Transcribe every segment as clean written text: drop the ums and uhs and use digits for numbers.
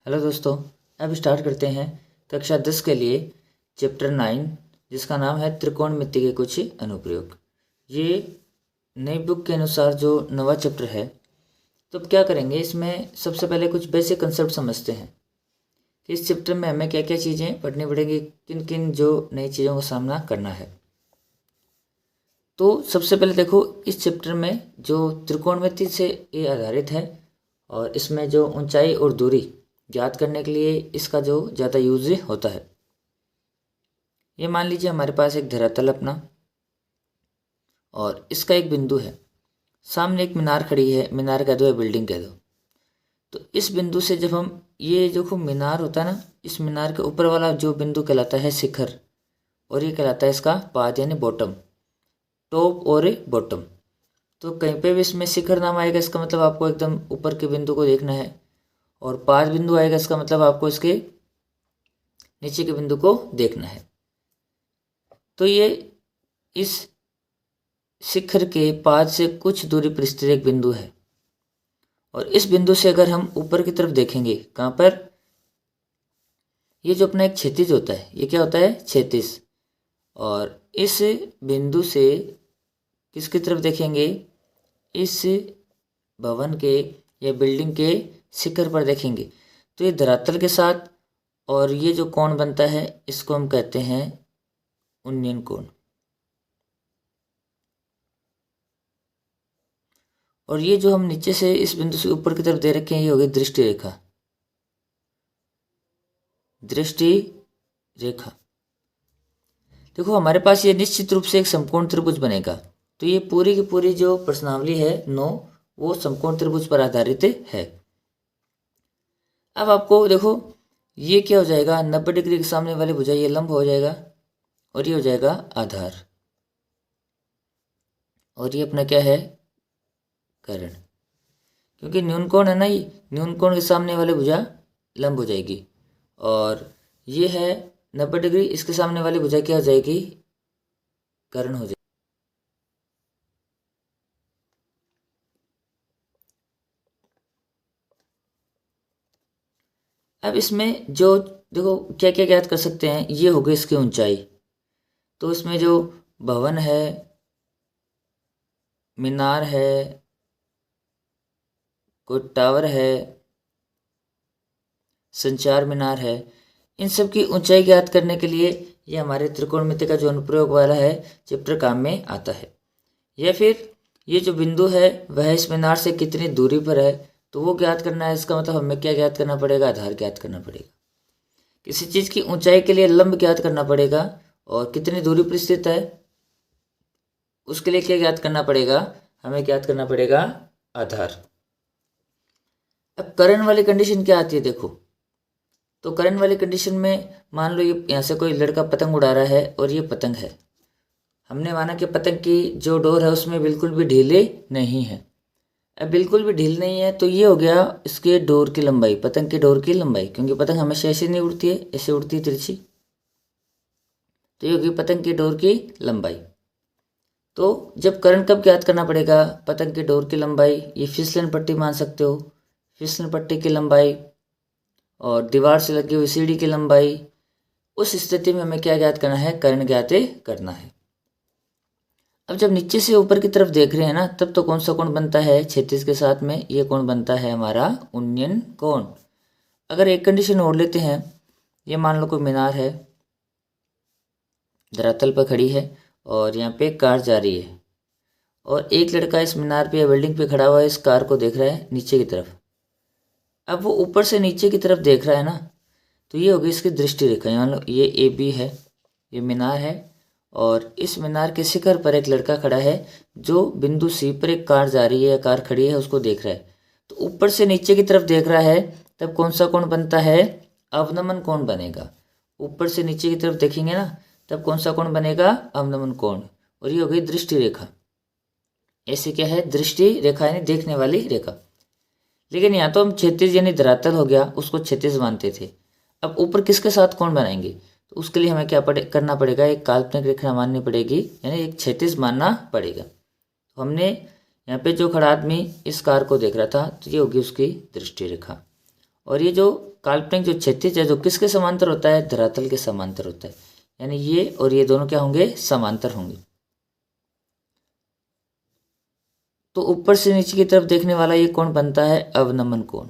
Hello दोस्तों, अब start करते हैं कक्षा 10 के लिए चैप्टर 9 जिसका नाम है त्रिकोणमिति के कुछ अनुप्रयोग। ये नई बुक के अनुसार जो नवा चैप्टर है। तो अब क्या करेंगे, इसमें सबसे पहले कुछ बेसिक कंसेप्ट समझते हैं कि इस चैप्टर में हमें क्या क्या चीज़ें पढ़नी पड़ेंगी, किन किन जो नई चीज़ों का सामना करना है। तो सबसे पहले देखो, इस चैप्टर में जो त्रिकोणमिति से ये आधारित है और इसमें जो ऊंचाई और दूरी ज्ञात करने के लिए इसका जो ज़्यादा यूज होता है। ये मान लीजिए हमारे पास एक धरातल अपना और इसका एक बिंदु है, सामने एक मीनार खड़ी है, मीनार कह दो या बिल्डिंग कह दो। तो इस बिंदु से जब हम ये जो मीनार होता है ना, इस मीनार के ऊपर वाला जो बिंदु कहलाता है शिखर, और ये कहलाता है इसका पाद यानी बॉटम, टॉप और बॉटम। तो कहीं पे भी इसमें शिखर नाम आएगा, इसका मतलब आपको एकदम ऊपर के बिंदु को देखना है, और पाद बिंदु आएगा, इसका मतलब आपको इसके नीचे के बिंदु को देखना है। तो ये इस शिखर के पाद से कुछ दूरी पर स्थित एक बिंदु है, और इस बिंदु से अगर हम ऊपर की तरफ देखेंगे, कहाँ पर, ये जो अपना एक क्षैतिज होता है, ये क्या होता है, क्षैतिज। और इस बिंदु से किसकी तरफ देखेंगे, इस भवन के या बिल्डिंग के शिखर पर देखेंगे। तो ये धरातल के साथ और ये जो कोण बनता है इसको हम कहते हैं उन्नयन कोण। और ये जो हम नीचे से इस बिंदु से ऊपर की तरफ दे रखे हैं, ये होगी दृष्टि रेखा। दृष्टि रेखा देखो, हमारे पास ये निश्चित रूप से एक समकोण त्रिभुज बनेगा। तो ये पूरी की पूरी जो प्रश्नावली है 9, वो समकोण त्रिभुज पर आधारित है। अब आपको देखो, ये क्या हो जाएगा, 90 डिग्री के सामने वाली भुजा ये लंब हो जाएगा, और ये हो जाएगा आधार, और ये अपना क्या है, कर्ण। क्योंकि न्यून कोण है ना, ये न्यून कोण के सामने वाली भुजा लंब हो जाएगी, और ये है 90 डिग्री, इसके सामने वाली भुजा क्या हो जाएगी, कर्ण हो जाएगी। अब इसमें जो देखो क्या क्या ज्ञात कर सकते हैं, ये हो गई इसकी ऊंचाई। तो इसमें जो भवन है, मीनार है, कोई टावर है, संचार मीनार है, इन सब की ऊंचाई ज्ञात करने के लिए ये हमारे त्रिकोणमिति का जो अनुप्रयोग वाला है चैप्टर काम में आता है। या फिर ये जो बिंदु है वह इस मीनार से कितनी दूरी पर है, तो वो ज्ञात करना है। इसका मतलब हमें क्या ज्ञात करना पड़ेगा, आधार ज्ञात करना पड़ेगा। किसी चीज़ की ऊंचाई के लिए लंब ज्ञात करना पड़ेगा, और कितनी दूरी पर स्थित है उसके लिए क्या ज्ञात करना पड़ेगा, हमें ज्ञात करना पड़ेगा आधार। अब कर्ण वाली कंडीशन क्या आती है, देखो। तो कर्ण वाली कंडीशन में मान लो ये यहाँ से कोई लड़का पतंग उड़ा रहा है, और ये पतंग है। हमने माना कि पतंग की जो डोर है उसमें बिल्कुल भी ढीले नहीं है। अब बिल्कुल भी ढील नहीं है, तो ये हो गया इसके डोर की लंबाई, पतंग की डोर की लंबाई। क्योंकि पतंग हमेशा ऐसे नहीं उड़ती है, ऐसे उड़ती है तिरछी। तो ये होगी पतंग की डोर की लंबाई। तो जब कर्ण कब ज्ञात करना पड़ेगा, पतंग की डोर की लंबाई, ये फिसलन पट्टी मान सकते हो, फिसलन पट्टी की लंबाई, और दीवार से लगी हुई सीढ़ी की लंबाई। उस स्थिति में हमें क्या ज्ञात करना है, कर्ण ज्ञात करना है। अब जब नीचे से ऊपर की तरफ देख रहे हैं ना, तब तो कौन सा कोण बनता है, क्षैतिज के साथ में ये कोण बनता है हमारा उन्नयन कोण। अगर एक कंडीशन और लेते हैं, ये मान लो कोई मीनार है, धरातल पर खड़ी है, और यहाँ पे कार जा रही है, और एक लड़का इस मीनार पे या बिल्डिंग पे खड़ा हुआ है, इस कार को देख रहा है नीचे की तरफ। अब वो ऊपर से नीचे की तरफ देख रहा है ना, तो ये होगी इसकी दृष्टि रेखा। मान लो ये AB है, ये मीनार है, और इस मीनार के शिखर पर एक लड़का खड़ा है जो बिंदु C पर एक कार जा रही है या कार खड़ी है उसको देख रहा है। तो ऊपर से नीचे की तरफ देख रहा है, तब कौन सा कोण बनता है, अवनमन कोण बनेगा। ऊपर से नीचे की तरफ देखेंगे ना, तब कौन सा कोण बनेगा, अवनमन कोण। और ये हो गई दृष्टि रेखा। ऐसे क्या है, दृष्टि रेखा यानी देखने वाली रेखा। लेकिन यहाँ तो हम क्षैतिज यानी धरातल हो गया, उसको क्षैतिज मानते थे। अब ऊपर किसके साथ कोण बनाएंगे, तो उसके लिए हमें क्या करना पड़ेगा, एक काल्पनिक रेखा माननी पड़ेगी, यानी एक क्षैतिज मानना पड़ेगा। तो हमने यहाँ पे जो खड़ा आदमी इस कार को देख रहा था, तो ये होगी उसकी दृष्टि रेखा। और ये जो काल्पनिक जो क्षैतिज है जो किसके समांतर होता है, धरातल के समांतर होता है, यानी ये और ये दोनों क्या होंगे, समांतर होंगे। तो ऊपर से नीचे की तरफ देखने वाला ये कोण बनता है अवनमन कोण।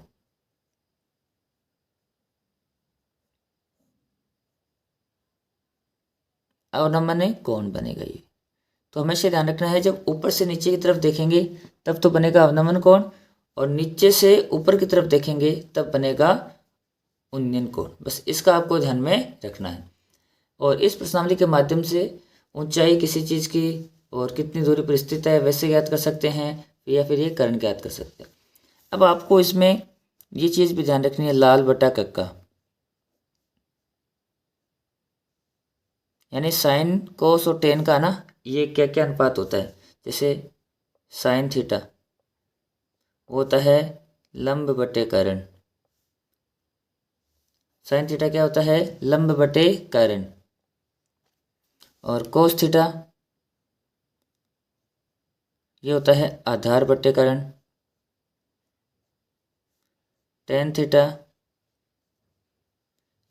अवनमन कोण बनेगा ये। तो हमेशा ध्यान रखना है, जब ऊपर से नीचे की तरफ देखेंगे तब तो बनेगा अवनमन कोण, और नीचे से ऊपर की तरफ देखेंगे तब बनेगा उन्नयन कोण। बस इसका आपको ध्यान में रखना है। और इस प्रश्नावली के माध्यम से ऊंचाई किसी चीज़ की और कितनी दूरी पर स्थित है वैसे ज्ञात कर सकते हैं, या फिर ये कर्ण ज्ञात कर सकते हैं। अब आपको इसमें ये चीज़ भी ध्यान रखनी है, लाल बटा कक्का, यानी साइन कोस और टेन का ना ये क्या क्या अनुपात होता है। जैसे साइन थीटा वो होता है लंब बटे कर्ण, साइन थीटा क्या होता है, लंब बटे कर्ण। और कोस थीटा ये होता है आधार बटे कर्ण। टेन थीटा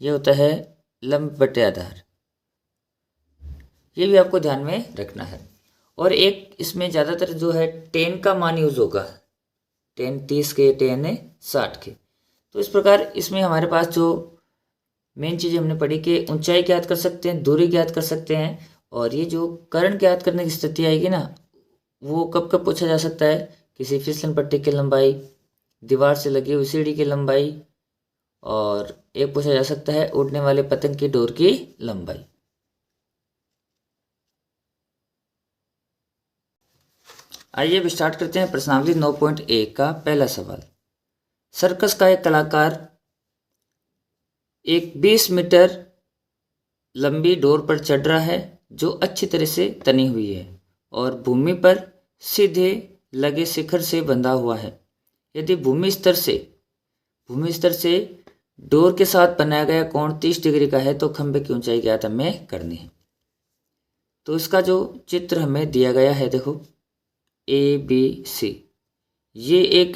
ये होता है लंब बटे आधार। ये भी आपको ध्यान में रखना है। और एक इसमें ज़्यादातर जो है टेन का मान यूज होगा, टेन 30 के, टेन 60 के। तो इस प्रकार इसमें हमारे पास जो मेन चीज़ हमने पढ़ी कि ऊंचाई ज्ञात कर सकते हैं, दूरी ज्ञात कर सकते हैं, और ये जो कर्ण ज्ञात करने की स्थिति आएगी ना, वो कब कब पूछा जा सकता है, किसी फिसलन पट्टी की लंबाई, दीवार से लगी हुई सीढ़ी की लंबाई, और एक पूछा जा सकता है उड़ने वाले पतंग की डोर की लंबाई। आइए अब स्टार्ट करते हैं प्रश्नावली 9.1 का पहला सवाल। सर्कस का एक कलाकार एक 20 मीटर लंबी डोर पर चढ़ रहा है जो अच्छी तरह से तनी हुई है और भूमि पर सीधे लगे शिखर से बंधा हुआ है। यदि भूमि स्तर से डोर के साथ बनाया गया कोण 30 डिग्री का है तो खंभे की ऊंचाई ज्ञात हमें करनी है। तो इसका जो चित्र हमें दिया गया है, देखो ABC, ये एक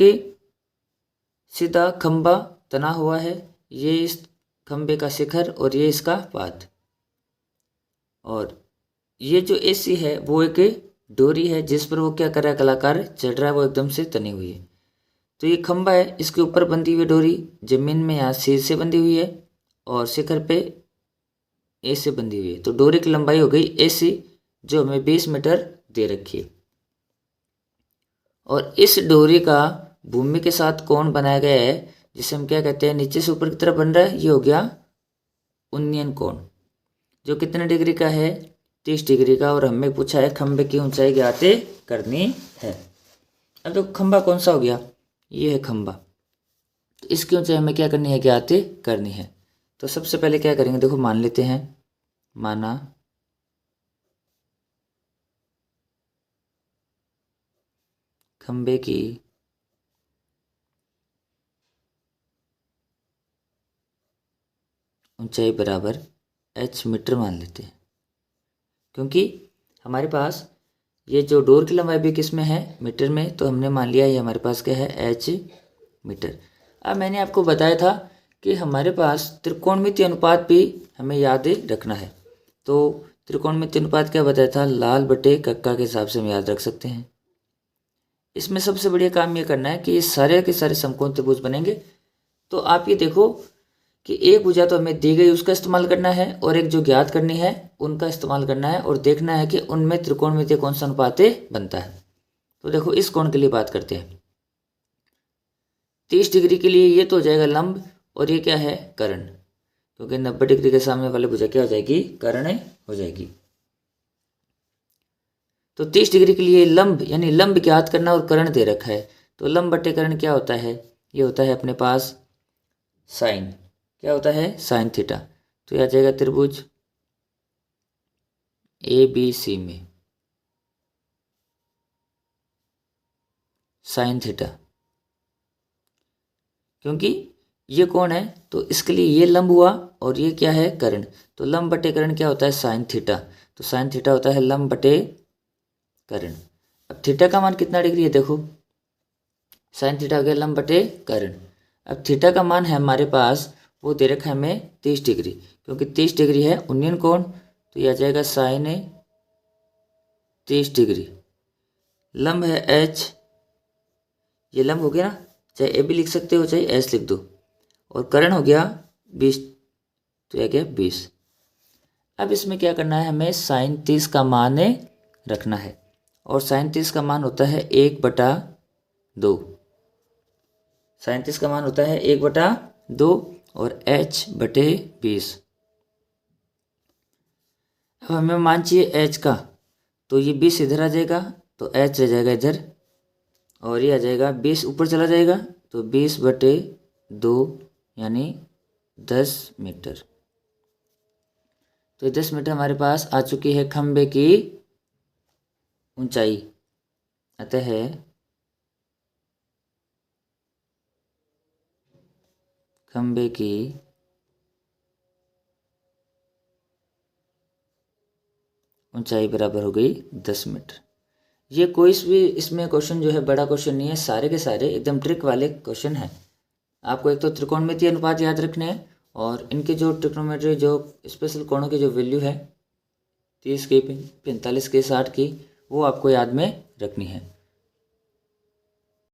सीधा खंभा तना हुआ है, ये इस खंभे का शिखर और ये इसका पाद, और ये जो AC है वो एक डोरी है जिस पर वो क्या कर रहा है, कलाकार चढ़ रहा है, वो एकदम से तनी हुई है। तो ये खंभा है, इसके ऊपर बंधी हुई डोरी जमीन में यहाँ सिर से बंधी हुई है और शिखर पे A से बंधी हुई है। तो डोरी की लंबाई हो गई AC जो हमें 20 मीटर दे रखी है। और इस डोरी का भूमि के साथ कोण बनाया गया है जिसे हम क्या कहते हैं, नीचे से ऊपर की तरफ बन रहा है, ये हो गया उन्नयन कोण, जो कितने डिग्री का है, 30 डिग्री का। और हमें पूछा है खंभे की ऊंचाई ज्ञात करनी है। अब तो खंभा कौन सा हो गया, ये है खंभा, तो इसकी ऊंचाई हमें क्या करनी है, ज्ञात करनी है। तो सबसे पहले क्या करेंगे, देखो मान लेते हैं, माना खंभे की ऊंचाई बराबर h मीटर मान लेते हैं, क्योंकि हमारे पास ये जो डोर की लंबाई भी किस में है, मीटर में, तो हमने मान लिया ये हमारे पास क्या है, h मीटर। अब मैंने आपको बताया था कि हमारे पास त्रिकोणमितीय अनुपात भी हमें याद रखना है। तो त्रिकोणमितीय अनुपात क्या बताया था, लाल बटे कक्का के हिसाब से हम याद रख सकते हैं। इसमें सबसे बढ़िया काम ये करना है कि ये सारे के सारे समकोण त्रिभुज बनेंगे। तो आप ये देखो कि एक भुजा तो हमें दी गई उसका इस्तेमाल करना है, और एक जो ज्ञात करनी है उनका इस्तेमाल करना है, और देखना है कि उनमें त्रिकोणमितीय कौन सा अनुपात बनता है। तो देखो इस कोण के लिए बात करते हैं, 30 डिग्री के लिए ये तो हो जाएगा लंब, और ये क्या है, कर्ण, क्योंकि 90 डिग्री के सामने वाले भुजा क्या हो जाएगी, कर्ण हो जाएगी। तो 30 डिग्री के लिए लंब यानी लंब ज्ञात करना और कर्ण दे रखा है। तो लंब बटे कर्ण क्या होता है, ये होता है अपने पास साइन, क्या होता है, साइन थीटा। तो यह आ जाएगा त्रिभुज ABC में साइन थीटा, क्योंकि ये कौन है, तो इसके लिए ये लंब हुआ और ये क्या है, कर्ण। तो लंब बटे कर्ण क्या होता है, साइन थीटा। तो साइन थीटा होता है लंब बटे कर्ण। अब थीटा का मान कितना डिग्री है, देखो साइन थीटा हो गया लंब बटे कर्ण। अब थीटा का मान है हमारे पास वो दे रखा है हमें 30 डिग्री, क्योंकि 30 डिग्री है उन्नयन कोण, तो ये आ जाएगा साइन 30 डिग्री। लंब है एच, ये लंब हो गया ना, चाहे ए भी लिख सकते हो चाहे एस लिख दो, और कर्ण हो गया 20, तो यह गया 20। अब इसमें क्या करना है, हमें साइन 30 का मान रखना है, और साइन 30 का मान होता है 1/2। साइन 30 का मान होता है 1/2 और h/20। अब हमें मान चाहिए h का, तो ये 20 इधर आ जाएगा, तो h रह जाएगा इधर, और ये आ जाएगा 20 ऊपर चला जाएगा, तो 20/2 यानी 10 मीटर। तो 10 मीटर हमारे पास आ चुकी है खंबे की ऊंचाई। अतः खंबे की ऊंचाई बराबर हो गई 10 मीटर। ये कोई भी इसमें क्वेश्चन जो है बड़ा क्वेश्चन नहीं है, सारे के सारे एकदम ट्रिक वाले क्वेश्चन हैं। आपको एक तो त्रिकोणमितीय अनुपात याद रखने हैं, और इनके जो ट्रिग्नोमेट्री जो स्पेशल कोणों की जो वैल्यू है 30 की, 45 की, 60 की, वो आपको याद में रखनी है।